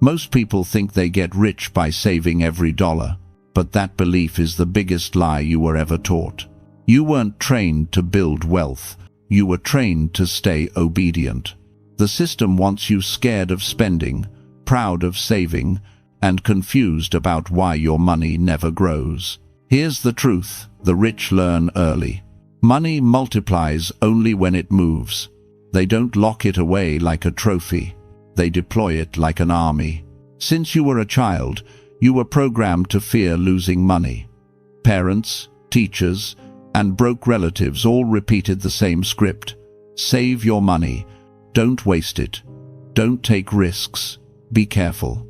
Most people think they get rich by saving every dollar, but that belief is the biggest lie you were ever taught. You weren't trained to build wealth. You were trained to stay obedient. The system wants you scared of spending, proud of saving, and confused about why your money never grows. Here's the truth: the rich learn early. Money multiplies only when it moves. They don't lock it away like a trophy. They deploy it like an army. Since you were a child, you were programmed to fear losing money. Parents, teachers, and broke relatives all repeated the same script. Save your money. Don't waste it. Don't take risks. Be careful.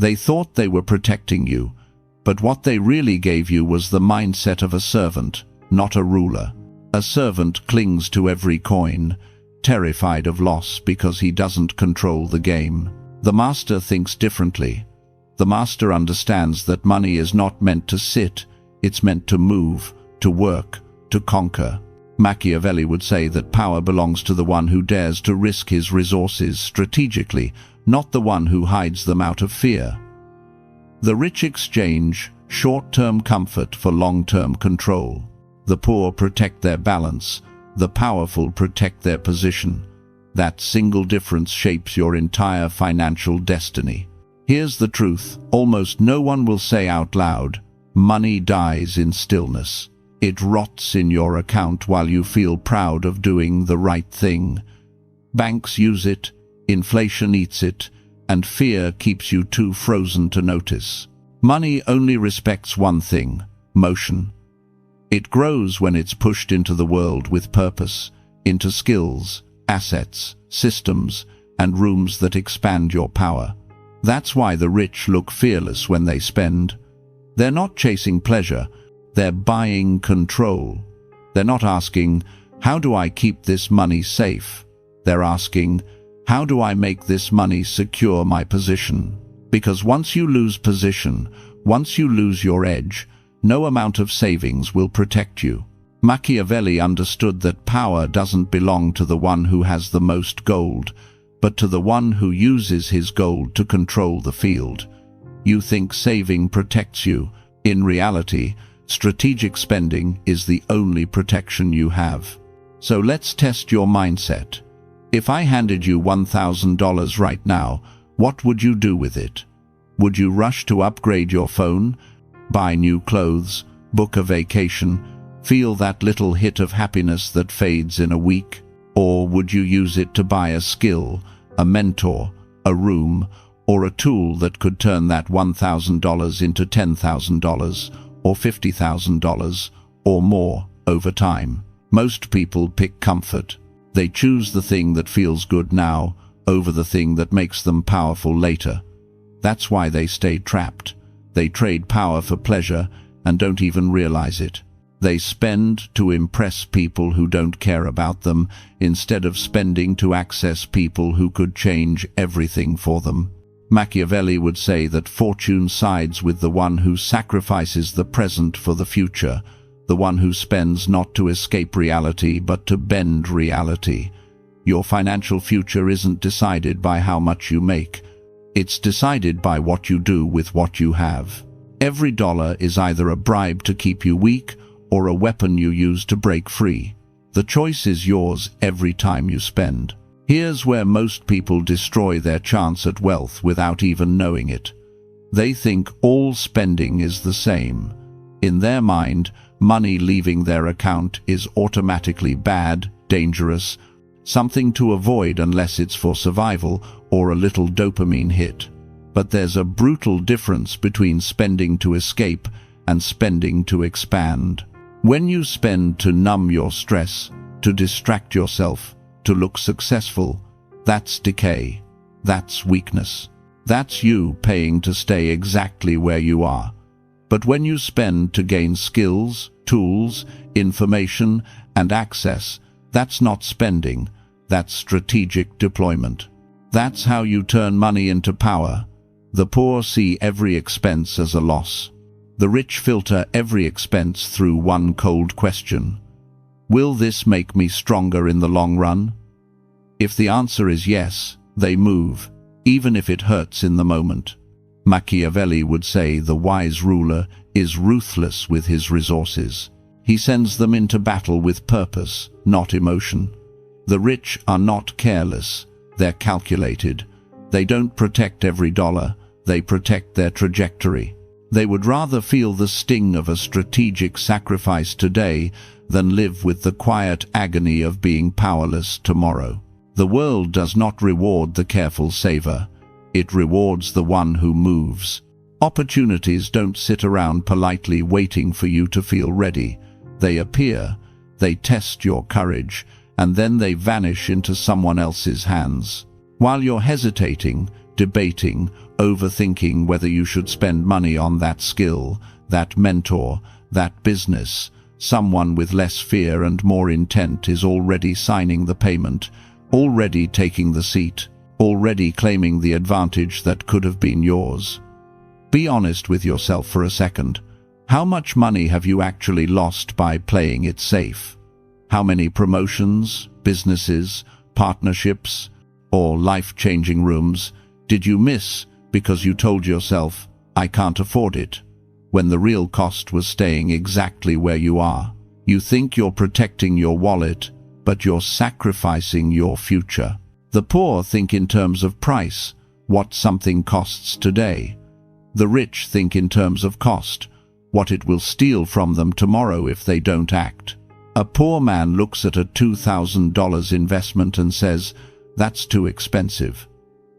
They thought they were protecting you, but what they really gave you was the mindset of a servant, not a ruler. A servant clings to every coin, terrified of loss because he doesn't control the game. The master thinks differently. The master understands that money is not meant to sit, it's meant to move, to work, to conquer. Machiavelli would say that power belongs to the one who dares to risk his resources strategically, not the one who hides them out of fear. The rich exchange short-term comfort for long-term control. The poor protect their balance. The powerful protect their position. That single difference shapes your entire financial destiny. Here's the truth: almost no one will say out loud, money dies in stillness. It rots in your account while you feel proud of doing the right thing. Banks use it, inflation eats it, and fear keeps you too frozen to notice. Money only respects one thing: motion. It grows when it's pushed into the world with purpose, into skills, assets, systems, and rooms that expand your power. That's why the rich look fearless when they spend. They're not chasing pleasure, they're buying control. They're not asking, how do I keep this money safe? They're asking, how do I make this money secure my position? Because once you lose position, once you lose your edge, no amount of savings will protect you. Machiavelli understood that power doesn't belong to the one who has the most gold, but to the one who uses his gold to control the field. You think saving protects you. In reality, strategic spending is the only protection you have. So let's test your mindset. If I handed you $1,000 right now, what would you do with it? Would you rush to upgrade your phone, buy new clothes, book a vacation, feel that little hit of happiness that fades in a week? Or would you use it to buy a skill, a mentor, a room, or a tool that could turn that $1,000 into $10,000 or $50,000 or more over time? Most people pick comfort. They choose the thing that feels good now over the thing that makes them powerful later. That's why they stay trapped. They trade power for pleasure and don't even realize it. They spend to impress people who don't care about them instead of spending to access people who could change everything for them. Machiavelli would say that fortune sides with the one who sacrifices the present for the future, the one who spends not to escape reality but to bend reality. Your financial future isn't decided by how much you make. It's decided by what you do with what you have. Every dollar is either a bribe to keep you weak or a weapon you use to break free. The choice is yours every time you spend. Here's where most people destroy their chance at wealth without even knowing it. They think all spending is the same. In their mind, money leaving their account is automatically bad, dangerous, something to avoid unless it's for survival or a little dopamine hit. But there's a brutal difference between spending to escape and spending to expand. When you spend to numb your stress, to distract yourself, to look successful, that's decay. That's weakness. That's you paying to stay exactly where you are. But when you spend to gain skills, tools, information, and access, that's not spending, that's strategic deployment. That's how you turn money into power. The poor see every expense as a loss. The rich filter every expense through one cold question: will this make me stronger in the long run? If the answer is yes, they move, even if it hurts in the moment. Machiavelli would say the wise ruler is ruthless with his resources. He sends them into battle with purpose, not emotion. The rich are not careless, they're calculated. They don't protect every dollar, they protect their trajectory. They would rather feel the sting of a strategic sacrifice today than live with the quiet agony of being powerless tomorrow. The world does not reward the careful saver. It rewards the one who moves. Opportunities don't sit around politely waiting for you to feel ready. They appear, they test your courage, and then they vanish into someone else's hands. While you're hesitating, debating, overthinking whether you should spend money on that skill, that mentor, that business, someone with less fear and more intent is already signing the payment, already taking the seat, already claiming the advantage that could have been yours. Be honest with yourself for a second. How much money have you actually lost by playing it safe? How many promotions, businesses, partnerships, or life-changing rooms did you miss because you told yourself, "I can't afford it," when the real cost was staying exactly where you are? You think you're protecting your wallet, but you're sacrificing your future. The poor think in terms of price, what something costs today. The rich think in terms of cost, what it will steal from them tomorrow if they don't act. A poor man looks at a $2,000 investment and says, "That's too expensive."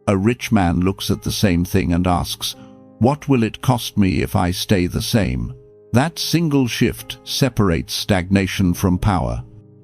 A rich man looks at the same thing and asks, "What will it cost me if I stay the same?" That single shift separates stagnation from power.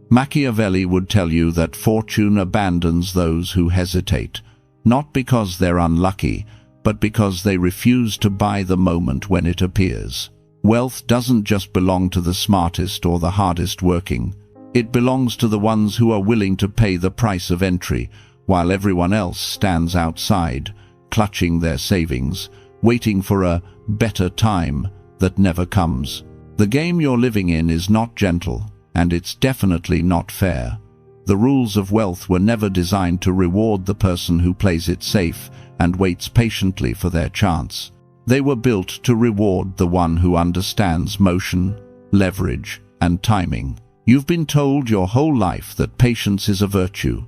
Machiavelli would tell you that fortune abandons those who hesitate, not because they're unlucky, but because they refuse to buy the moment when it appears. Wealth doesn't just belong to the smartest or the hardest working. It belongs to the ones who are willing to pay the price of entry, while everyone else stands outside, clutching their savings, waiting for a better time that never comes. The game you're living in is not gentle, and it's definitely not fair. The rules of wealth were never designed to reward the person who plays it safe and waits patiently for their chance. They were built to reward the one who understands motion, leverage, and timing. You've been told your whole life that patience is a virtue,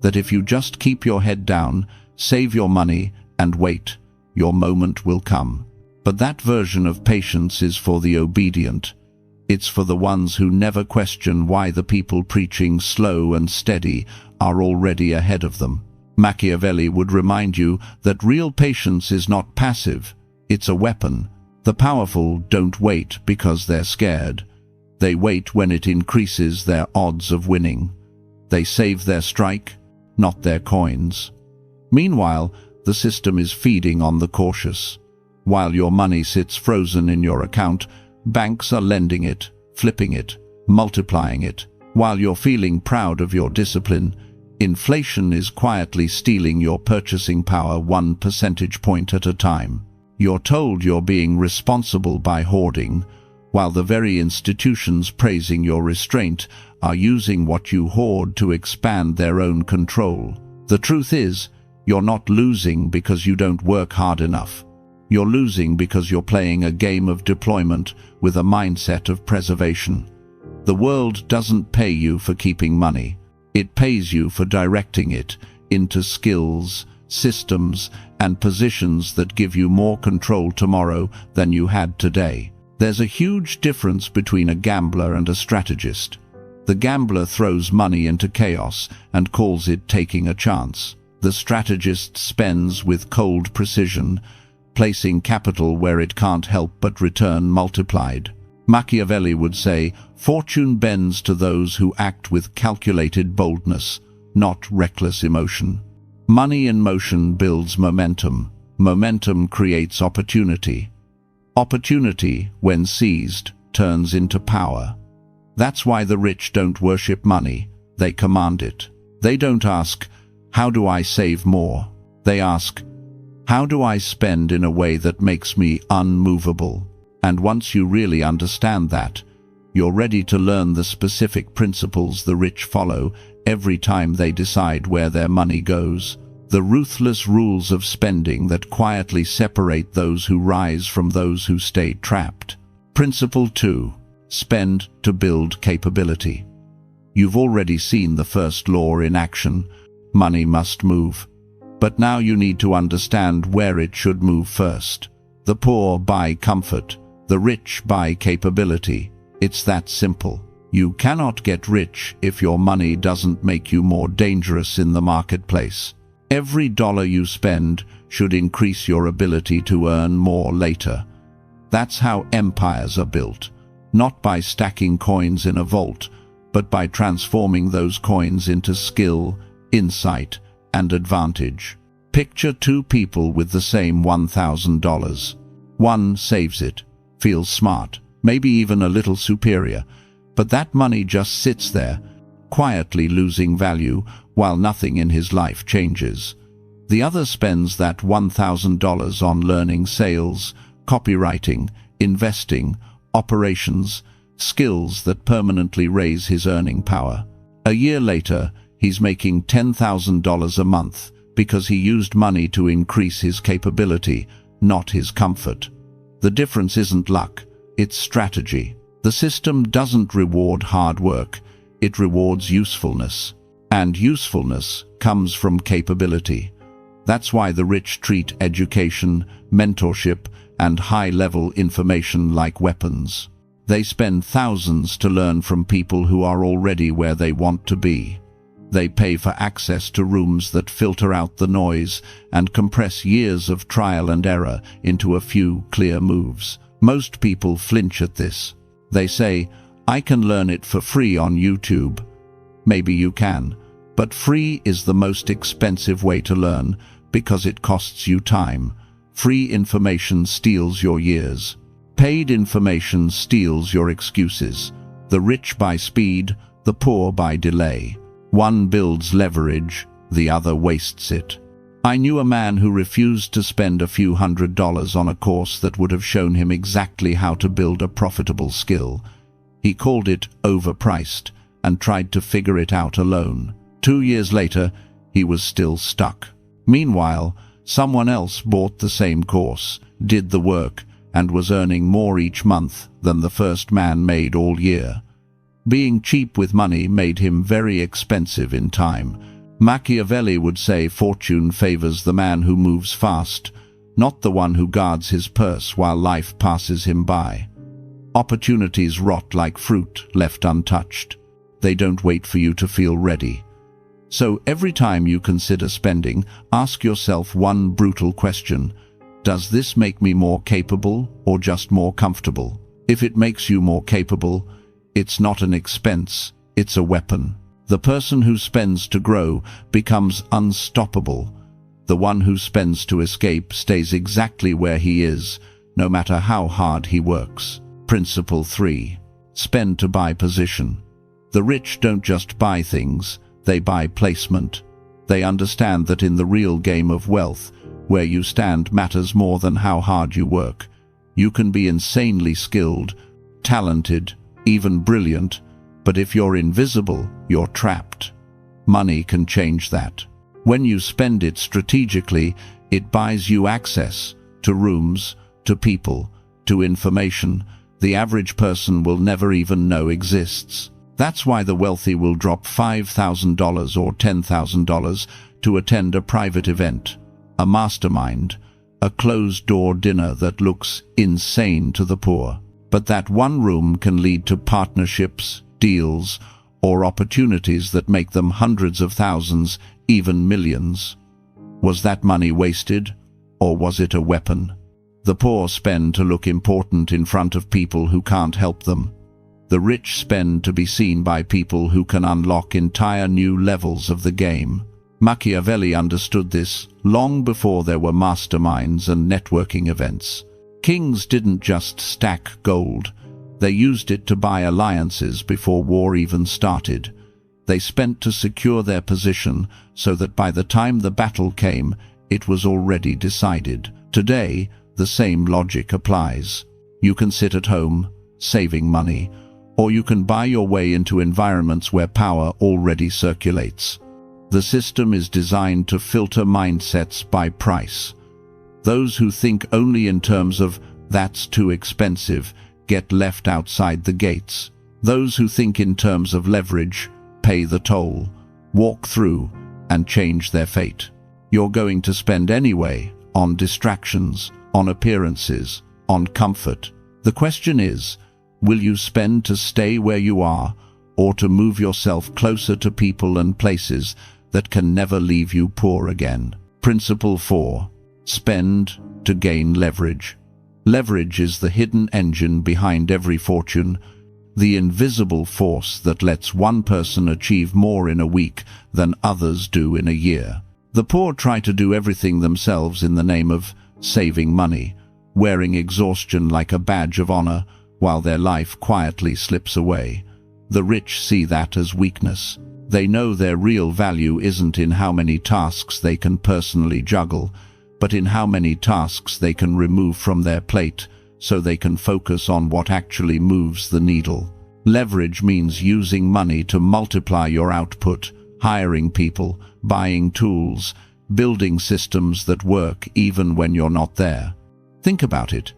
that if you just keep your head down, save your money, and wait, your moment will come. But that version of patience is for the obedient. It's for the ones who never question why the people preaching slow and steady are already ahead of them. Machiavelli would remind you that real patience is not passive, it's a weapon. The powerful don't wait because they're scared. They wait when it increases their odds of winning. They save their strike, not their coins. Meanwhile, the system is feeding on the cautious. While your money sits frozen in your account, banks are lending it, flipping it, multiplying it. While you're feeling proud of your discipline, inflation is quietly stealing your purchasing power 1 percentage point at a time. You're told you're being responsible by hoarding, while the very institutions praising your restraint are using what you hoard to expand their own control. The truth is, you're not losing because you don't work hard enough. You're losing because you're playing a game of deployment with a mindset of preservation. The world doesn't pay you for keeping money. It pays you for directing it into skills, systems, and positions that give you more control tomorrow than you had today. There's a huge difference between a gambler and a strategist. The gambler throws money into chaos and calls it taking a chance. The strategist spends with cold precision, placing capital where it can't help but return multiplied. Machiavelli would say, "Fortune bends to those who act with calculated boldness, not reckless emotion." Money in motion builds momentum. Momentum creates opportunity. Opportunity, when seized, turns into power. That's why the rich don't worship money, they command it. They don't ask, "How do I save more?" They ask, "How do I spend in a way that makes me unmovable?" And once you really understand that, you're ready to learn the specific principles the rich follow every time they decide where their money goes. The ruthless rules of spending that quietly separate those who rise from those who stay trapped. Principle 2. Spend to build capability. You've already seen the first law in action. Money must move. But now you need to understand where it should move first. The poor buy comfort. The rich buy capability. It's that simple. You cannot get rich if your money doesn't make you more dangerous in the marketplace. Every dollar you spend should increase your ability to earn more later. That's how empires are built, not by stacking coins in a vault, but by transforming those coins into skill, insight, and advantage. Picture two people with the same $1,000. One saves it, feels smart, maybe even a little superior, but that money just sits there, quietly losing value while nothing in his life changes. The other spends that $1,000 on learning sales, copywriting, investing, operations, skills that permanently raise his earning power. A year later, he's making $10,000 a month because he used money to increase his capability, not his comfort. The difference isn't luck, it's strategy. The system doesn't reward hard work, it rewards usefulness. And usefulness comes from capability. That's why the rich treat education, mentorship, and high-level information like weapons. They spend thousands to learn from people who are already where they want to be. They pay for access to rooms that filter out the noise and compress years of trial and error into a few clear moves. Most people flinch at this. They say, "I can learn it for free on YouTube." Maybe you can, but free is the most expensive way to learn because it costs you time. Free information steals your years. Paid information steals your excuses. The rich buy speed, the poor buy delay. One builds leverage, the other wastes it. I knew a man who refused to spend a few $100s on a course that would have shown him exactly how to build a profitable skill. He called it overpriced and tried to figure it out alone. 2 years later, he was still stuck. Meanwhile, someone else bought the same course, did the work, and was earning more each month than the first man made all year. Being cheap with money made him very expensive in time. Machiavelli would say fortune favors the man who moves fast, not the one who guards his purse while life passes him by. Opportunities rot like fruit left untouched. They don't wait for you to feel ready. So every time you consider spending, ask yourself one brutal question. Does this make me more capable or just more comfortable? If it makes you more capable, it's not an expense, it's a weapon. The person who spends to grow becomes unstoppable. The one who spends to escape stays exactly where he is, no matter how hard he works. Principle 3. Spend to buy position. The rich don't just buy things, they buy placement. They understand that in the real game of wealth, where you stand matters more than how hard you work. You can be insanely skilled, talented, even brilliant, but if you're invisible, you're trapped. Money can change that. When you spend it strategically, it buys you access to rooms, to people, to information the average person will never even know exists. That's why the wealthy will drop $5,000 or $10,000 to attend a private event, a mastermind, a closed-door dinner that looks insane to the poor. But that one room can lead to partnerships, deals, or opportunities that make them hundreds of thousands, even millions. Was that money wasted, or was it a weapon? The poor spend to look important in front of people who can't help them. The rich spend to be seen by people who can unlock entire new levels of the game. Machiavelli understood this long before there were masterminds and networking events. Kings didn't just stack gold. They used it to buy alliances before war even started. They spent to secure their position so that by the time the battle came, it was already decided. Today, the same logic applies. You can sit at home, saving money, or you can buy your way into environments where power already circulates. The system is designed to filter mindsets by price. Those who think only in terms of "that's too expensive" get left outside the gates. Those who think in terms of leverage pay the toll, walk through, and change their fate. You're going to spend anyway, on distractions, on appearances, on comfort. The question is, will you spend to stay where you are, or to move yourself closer to people and places that can never leave you poor again? Principle 4. Spend to gain leverage. Leverage is the hidden engine behind every fortune, the invisible force that lets one person achieve more in a week than others do in a year. The poor try to do everything themselves in the name of saving money, wearing exhaustion like a badge of honor, while their life quietly slips away. The rich see that as weakness. They know their real value isn't in how many tasks they can personally juggle, but in how many tasks they can remove from their plate so they can focus on what actually moves the needle. Leverage means using money to multiply your output, hiring people, buying tools, building systems that work even when you're not there. Think about it.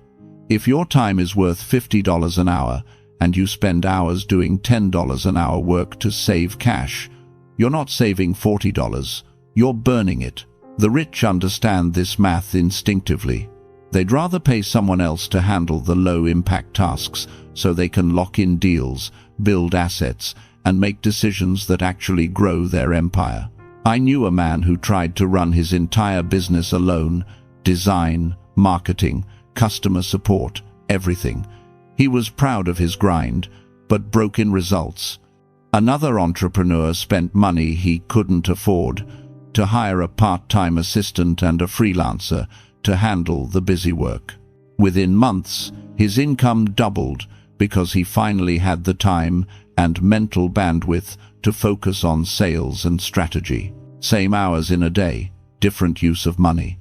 If your time is worth $50 an hour and you spend hours doing $10 an hour work to save cash, you're not saving $40, you're burning it. The rich understand this math instinctively. They'd rather pay someone else to handle the low-impact tasks so they can lock in deals, build assets, and make decisions that actually grow their empire. I knew a man who tried to run his entire business alone: design, marketing, customer support, everything. He was proud of his grind, but broke in results. Another entrepreneur spent money he couldn't afford to hire a part-time assistant and a freelancer to handle the busy work. Within months, his income doubled because he finally had the time and mental bandwidth to focus on sales and strategy. Same hours in a day, different use of money.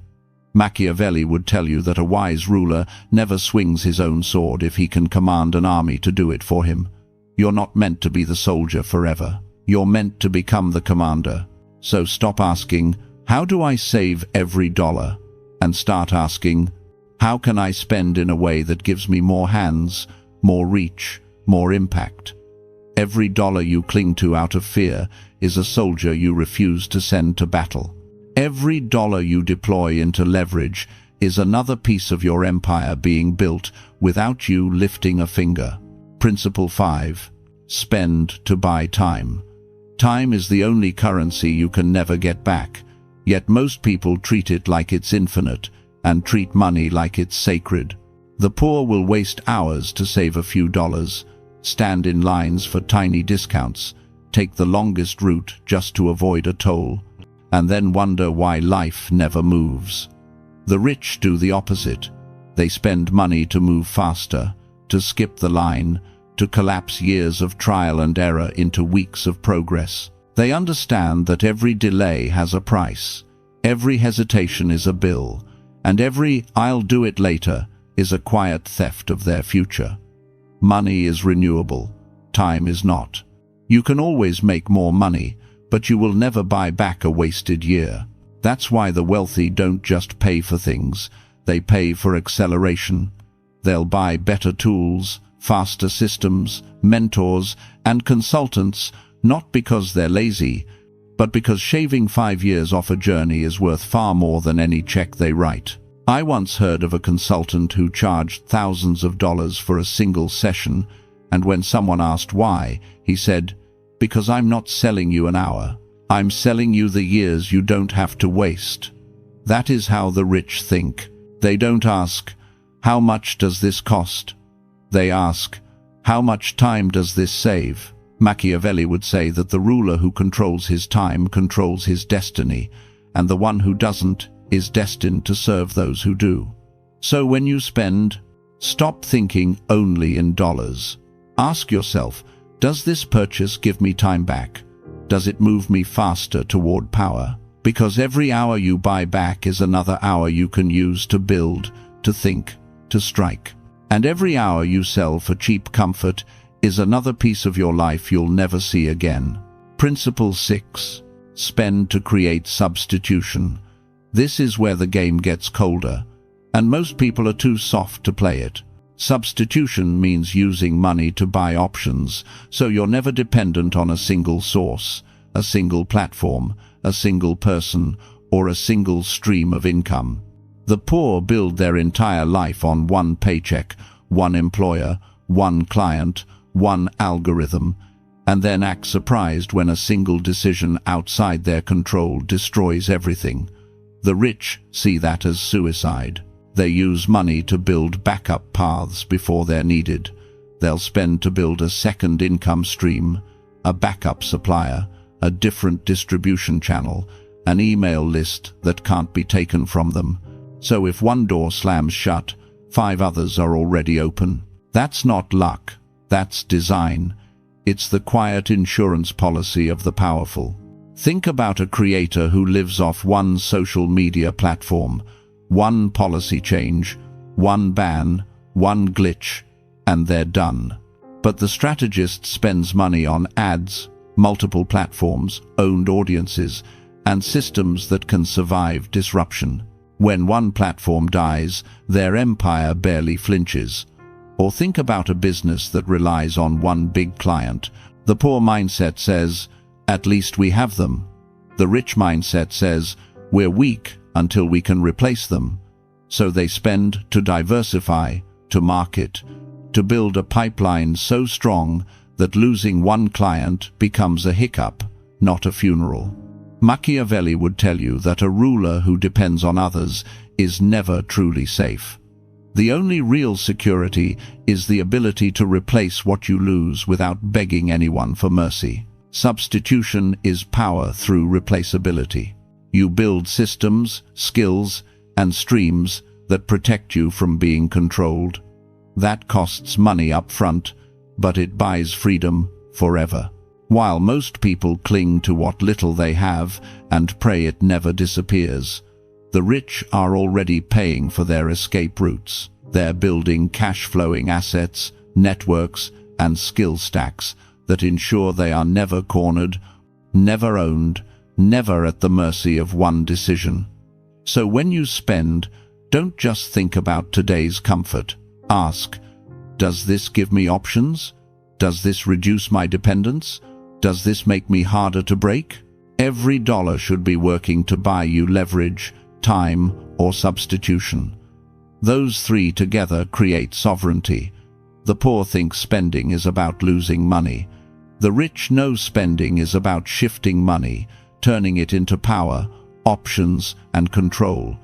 Machiavelli would tell you that a wise ruler never swings his own sword if he can command an army to do it for him. You're not meant to be the soldier forever. You're meant to become the commander. So stop asking, "How do I save every dollar?" and start asking, "How can I spend in a way that gives me more hands, more reach, more impact?" Every dollar you cling to out of fear is a soldier you refuse to send to battle. Every dollar you deploy into leverage is another piece of your empire being built without you lifting a finger. Principle 5. Spend to buy time. Time is the only currency you can never get back, yet most people treat it like it's infinite and treat money like it's sacred. The poor will waste hours to save a few dollars, stand in lines for tiny discounts, take the longest route just to avoid a toll, and then wonder why life never moves. The rich do the opposite. They spend money to move faster, to skip the line, to collapse years of trial and error into weeks of progress. They understand that every delay has a price, every hesitation is a bill, and every "I'll do it later" is a quiet theft of their future. Money is renewable, time is not. You can always make more money, but you will never buy back a wasted year. That's why the wealthy don't just pay for things, they pay for acceleration. They'll buy better tools, faster systems, mentors, and consultants, not because they're lazy, but because shaving 5 years off a journey is worth far more than any check they write. I once heard of a consultant who charged thousands of dollars for a single session, and when someone asked why, he said, "Because I'm not selling you an hour. I'm selling you the years you don't have to waste." That is how the rich think. They don't ask, "How much does this cost?" They ask, "How much time does this save?" Machiavelli would say that the ruler who controls his time controls his destiny, and the one who doesn't is destined to serve those who do. So when you spend, stop thinking only in dollars. Ask yourself, does this purchase give me time back? Does it move me faster toward power? Because every hour you buy back is another hour you can use to build, to think, to strike. And every hour you sell for cheap comfort is another piece of your life you'll never see again. Principle 6. Spend to create substitution. This is where the game gets colder, and most people are too soft to play it. Substitution means using money to buy options, so you're never dependent on a single source, a single platform, a single person, or a single stream of income. The poor build their entire life on one paycheck, one employer, one client, one algorithm, and then act surprised when a single decision outside their control destroys everything. The rich see that as suicide. They use money to build backup paths before they're needed. They'll spend to build a second income stream, a backup supplier, a different distribution channel, an email list that can't be taken from them. So if one door slams shut, 5 others are already open. That's not luck, that's design. It's the quiet insurance policy of the powerful. Think about a creator who lives off one social media platform, one policy change, one ban, one glitch, and they're done. But the strategist spends money on ads, multiple platforms, owned audiences, and systems that can survive disruption. When one platform dies, their empire barely flinches. Or think about a business that relies on one big client. The poor mindset says, "At least we have them." The rich mindset says, "We're weak until we can replace them." So they spend to diversify, to market, to build a pipeline so strong that losing one client becomes a hiccup, not a funeral. Machiavelli would tell you that a ruler who depends on others is never truly safe. The only real security is the ability to replace what you lose without begging anyone for mercy. Substitution is power through replaceability. You build systems, skills, and streams that protect you from being controlled. That costs money up front, but it buys freedom forever. While most people cling to what little they have and pray it never disappears, the rich are already paying for their escape routes. They're building cash-flowing assets, networks, and skill stacks that ensure they are never cornered, never owned, never at the mercy of one decision. So when you spend, don't just think about today's comfort. Ask, does this give me options? Does this reduce my dependence? Does this make me harder to break? Every dollar should be working to buy you leverage, time, or substitution. Those 3 together create sovereignty. The poor think spending is about losing money. The rich know spending is about shifting money, turning it into power, options, and control.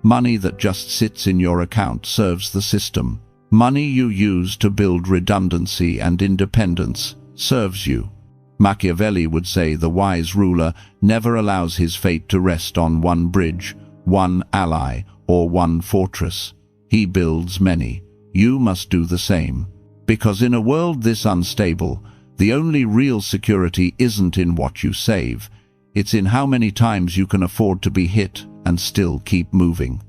Money that just sits in your account serves the system. Money you use to build redundancy and independence serves you. Machiavelli would say the wise ruler never allows his fate to rest on one bridge, one ally, or one fortress. He builds many. You must do the same. Because in a world this unstable, the only real security isn't in what you save. It's in how many times you can afford to be hit and still keep moving.